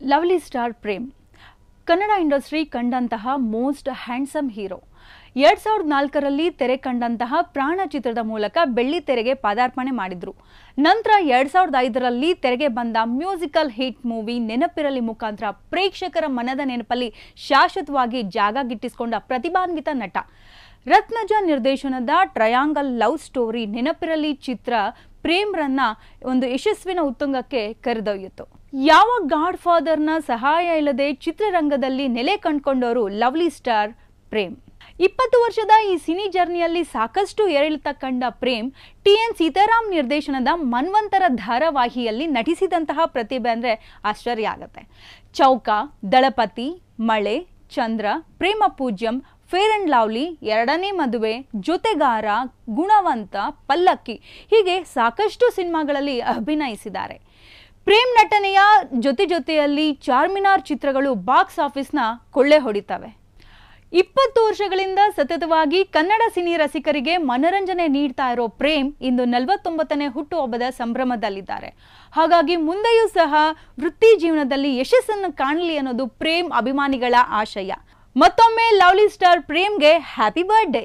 Lovely star Prem Kannada industry ಕಂಡಂತಹ most handsome hero 2004ರಲ್ಲಿ ತೆರೆ ಕಂಡಂತಹ ಪ್ರಾಣ ಚಿತ್ರದ ಮೂಲಕ ಬೆಳ್ಳಿ ತೆರೆಗೆ ಪದಾರ್ಪಣೆ ಮಾಡಿದ್ರು. ನಂತರ 2005ರಲ್ಲಿ ತೆರೆಗೆ ಬಂದ ಮ್ಯೂಸಿಕಲ್ ಹಿಟ್ ಮೂವಿ ನೆನಪಿರಲಿ ಮುಖಾಂತರ ಪ್ರೇಕ್ಷಕರ ಮನದ ನೆನಪಲ್ಲಿ ಶಾಶ್ವತವಾಗಿ ಜಾಗ ಗಿಟ್ಟಿಸಿಕೊಂಡ ಪ್ರತಿಭಾನ್ವಿತ ನಟ. ರತ್ನಜ ನಿರ್ದೇಶನದ ಟ್ರಯಾಂಗಲ್ ಲವ್ ಸ್ಟೋರಿ ನೆನಪಿರಲಿ ಚಿತ್ರ ಪ್ರೇಮ್ರನ್ನ ಒಂದು ಯಶಸ್ವಿನ ಉತ್ತುಂಗಕ್ಕೆ ಕರೆದೊಯ್ಯಿತು. ಯಾವ ಗಾಡ್ ಫಾದರ್ನ ಸಹಾಯ ಇಲ್ಲದೆ ಚಿತ್ರರಂಗದಲ್ಲಿ ನೆಲೆ ಕಂಡುಕೊಂಡವರು ಲವ್ಲಿ ಸ್ಟಾರ್ ಪ್ರೇಮ್. 20 ವರ್ಷದ ಈ ಸಿನಿ ಜರ್ನಿಯಲ್ಲಿ ಸಾಕಷ್ಟು ಏರಿಳಿತ ಕಂಡ ಪ್ರೇಮ್ TN ಸೀತಾರಾಮ್ ನಿರ್ದೇಶನದ ಮನ್ವಂತರ ಧಾರಾವಾಹಿಯಲ್ಲಿ ನಟಿಸಿದಂತಹ ಪ್ರತಿಭೆ ಅಂದ್ರೆ ಆಶ್ಚರ್ಯ ಆಗತ್ತೆ. ಚೌಕ, ದಳಪತಿ, ಮಳೆ, ಚಂದ್ರ, ಪ್ರೇಮ ಪೂಜ್ಯಂ, ಫೇರ್ ಅಂಡ್ ಲವ್ಲಿ, ಎರಡನೇ ಮದುವೆ, ಜೊತೆಗಾರ, ಗುಣವಂತ, ಪಲ್ಲಕ್ಕಿ ಹೀಗೆ ಸಾಕಷ್ಟು ಸಿನಿಮಾಗಳಲ್ಲಿ ಅಭಿನಯಿಸಿದ್ದಾರೆ. ಪ್ರೇಮ್ ನಟನೆಯ ಜೊತೆಯಲ್ಲಿ ಚಾರ್ಮಿನಾರ್ ಚಿತ್ರಗಳು ಬಾಕ್ಸ್ ಆಫೀಸ್ನ ಕೊಳ್ಳೆ ಹೊಡಿತವೆ. 20 ವರ್ಷಗಳಿಂದ ಸತತವಾಗಿ ಕನ್ನಡ ಸಿನಿ ರಸಿಕರಿಗೆ ಮನರಂಜನೆ ನೀಡ್ತಾ ಇರೋ ಪ್ರೇಮ್ ಇಂದು 49ನೇ ಹುಟ್ಟುಹಬ್ಬದ ಸಂಭ್ರಮದಲ್ಲಿದ್ದಾರೆ. ಹಾಗಾಗಿ ಮುಂದೆಯೂ ಸಹ ವೃತ್ತಿ ಜೀವನದಲ್ಲಿ ಯಶಸ್ಸನ್ನು ಕಾಣಲಿ ಅನ್ನೋದು ಪ್ರೇಮ್ ಅಭಿಮಾನಿಗಳ ಆಶಯ. ಮತ್ತೊಮ್ಮೆ ಲವ್ಲಿ ಸ್ಟಾರ್ ಪ್ರೇಮ್ಗೆ ಹ್ಯಾಪಿ ಬರ್ತ್ಡೇ.